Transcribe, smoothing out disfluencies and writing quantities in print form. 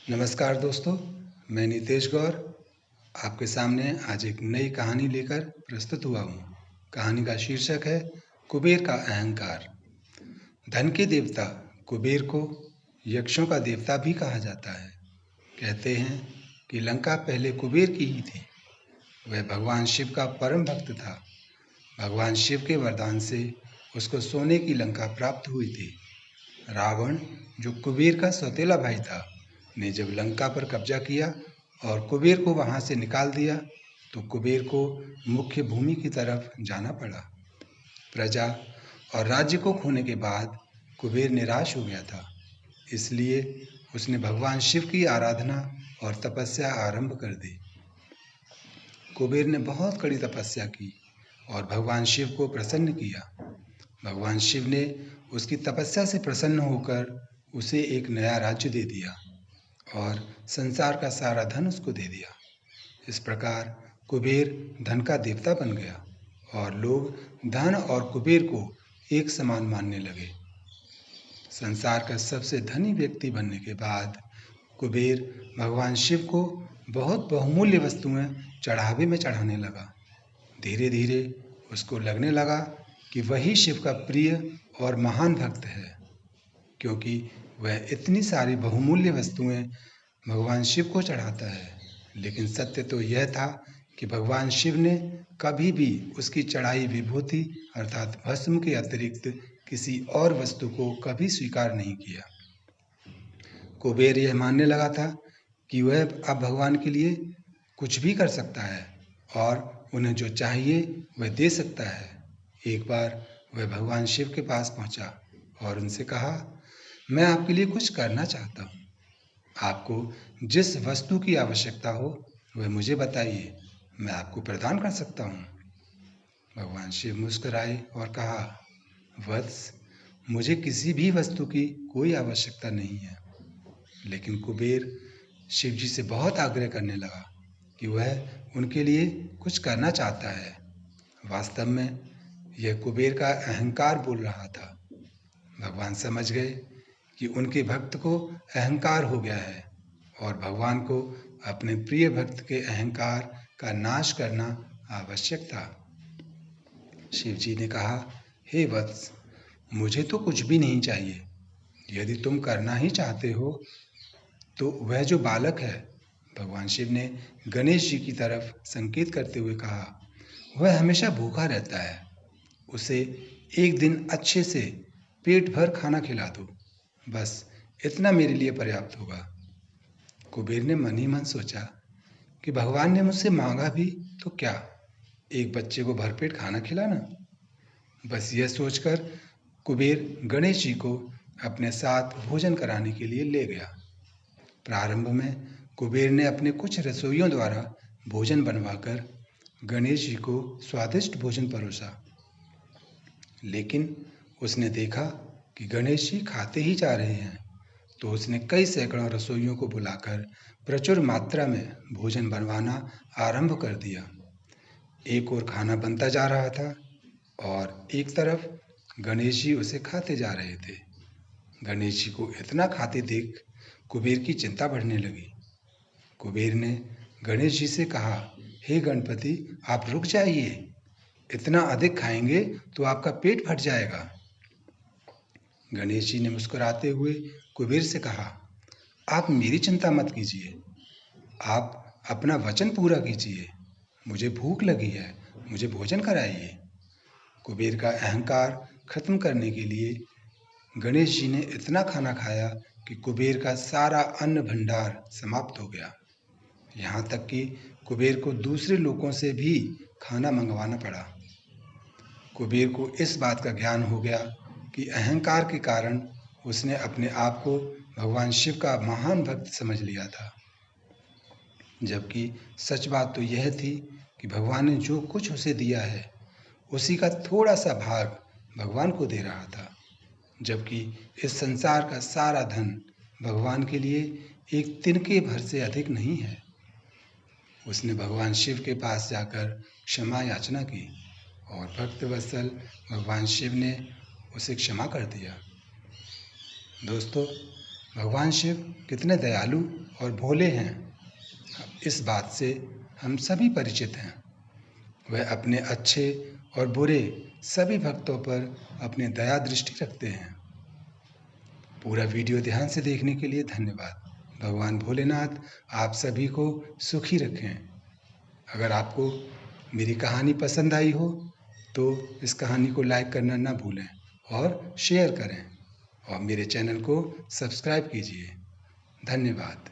नमस्कार दोस्तों, मैं नितेश गौर आपके सामने आज एक नई कहानी लेकर प्रस्तुत हुआ हूँ। कहानी का शीर्षक है कुबेर का अहंकार। धन के देवता कुबेर को यक्षों का देवता भी कहा जाता है। कहते हैं कि लंका पहले कुबेर की ही थी। वह भगवान शिव का परम भक्त था। भगवान शिव के वरदान से उसको सोने की लंका प्राप्त हुई थी। रावण, जो कुबेर का सौतेला भाई था, ने जब लंका पर कब्जा किया और कुबेर को वहां से निकाल दिया तो कुबेर को मुख्य भूमि की तरफ जाना पड़ा। प्रजा और राज्य को खोने के बाद कुबेर निराश हो गया था, इसलिए उसने भगवान शिव की आराधना और तपस्या आरंभ कर दी। कुबेर ने बहुत कड़ी तपस्या की और भगवान शिव को प्रसन्न किया। भगवान शिव ने उसकी तपस्या से प्रसन्न होकर उसे एक नया राज्य दे दिया और संसार का सारा धन उसको दे दिया। इस प्रकार कुबेर धन का देवता बन गया और लोग धन और कुबेर को एक समान मानने लगे। संसार का सबसे धनी व्यक्ति बनने के बाद कुबेर भगवान शिव को बहुत बहुमूल्य वस्तुएं चढ़ावे में चढ़ाने लगा। धीरे धीरे उसको लगने लगा कि वही शिव का प्रिय और महान भक्त है, क्योंकि वह इतनी सारी बहुमूल्य वस्तुएं भगवान शिव को चढ़ाता है। लेकिन सत्य तो यह था कि भगवान शिव ने कभी भी उसकी चढ़ाई विभूति अर्थात भस्म के अतिरिक्त किसी और वस्तु को कभी स्वीकार नहीं किया। कुबेर यह मानने लगा था कि वह अब भगवान के लिए कुछ भी कर सकता है और उन्हें जो चाहिए वह दे सकता है। एक बार वह भगवान शिव के पास पहुंचा और उनसे कहा, मैं आपके लिए कुछ करना चाहता हूँ। आपको जिस वस्तु की आवश्यकता हो वह मुझे बताइए, मैं आपको प्रदान कर सकता हूँ। भगवान शिव मुस्कुराए और कहा, वत्स, मुझे किसी भी वस्तु की कोई आवश्यकता नहीं है। लेकिन कुबेर शिव जी से बहुत आग्रह करने लगा कि वह उनके लिए कुछ करना चाहता है। वास्तव में यह कुबेर का अहंकार बोल रहा था। भगवान समझ गए कि उनके भक्त को अहंकार हो गया है और भगवान को अपने प्रिय भक्त के अहंकार का नाश करना आवश्यक था। शिव जी ने कहा, हे वत्स, मुझे तो कुछ भी नहीं चाहिए। यदि तुम करना ही चाहते हो तो वह जो बालक है, भगवान शिव ने गणेश जी की तरफ संकेत करते हुए कहा, वह हमेशा भूखा रहता है। उसे एक दिन अच्छे से पेट भर खाना खिला दो, बस इतना मेरे लिए पर्याप्त होगा। कुबेर ने मन ही मन सोचा कि भगवान ने मुझसे मांगा भी तो क्या, एक बच्चे को भरपेट खाना खिलाना। बस यह सोचकर कुबेर गणेश जी को अपने साथ भोजन कराने के लिए ले गया। प्रारंभ में कुबेर ने अपने कुछ रसोइयों द्वारा भोजन बनवाकर गणेश जी को स्वादिष्ट भोजन परोसा। लेकिन उसने देखा कि गणेश जी खाते ही जा रहे हैं, तो उसने कई सैकड़ों रसोइयों को बुलाकर प्रचुर मात्रा में भोजन बनवाना आरंभ कर दिया। एक ओर खाना बनता जा रहा था और एक तरफ गणेश जी उसे खाते जा रहे थे। गणेश जी को इतना खाते देख कुबेर की चिंता बढ़ने लगी। कुबेर ने गणेश जी से कहा, हे गणपति, आप रुक जाइए, इतना अधिक खाएंगे तो आपका पेट फट जाएगा। गणेश जी ने मुस्कुराते हुए कुबेर से कहा, आप मेरी चिंता मत कीजिए, आप अपना वचन पूरा कीजिए। मुझे भूख लगी है, मुझे भोजन कराइए। कुबेर का अहंकार खत्म करने के लिए गणेश जी ने इतना खाना खाया कि कुबेर का सारा अन्न भंडार समाप्त हो गया। यहाँ तक कि कुबेर को दूसरे लोगों से भी खाना मंगवाना पड़ा। कुबेर को इस बात का ज्ञान हो गया कि अहंकार के कारण उसने अपने आप को भगवान शिव का महान भक्त समझ लिया था, जबकि सच बात तो यह थी कि भगवान ने जो कुछ उसे दिया है उसी का थोड़ा सा भाग भगवान को दे रहा था, जबकि इस संसार का सारा धन भगवान के लिए एक तिनके भर से अधिक नहीं है। उसने भगवान शिव के पास जाकर क्षमा याचना की और भक्तवत्सल भगवान शिव ने उसे क्षमा कर दिया। दोस्तों, भगवान शिव कितने दयालु और भोले हैं, इस बात से हम सभी परिचित हैं। वह अपने अच्छे और बुरे सभी भक्तों पर अपनी दया दृष्टि रखते हैं। पूरा वीडियो ध्यान से देखने के लिए धन्यवाद। भगवान भोलेनाथ आप सभी को सुखी रखें। अगर आपको मेरी कहानी पसंद आई हो तो इस कहानी को लाइक करना ना भूलें और शेयर करें और मेरे चैनल को सब्सक्राइब कीजिए। धन्यवाद।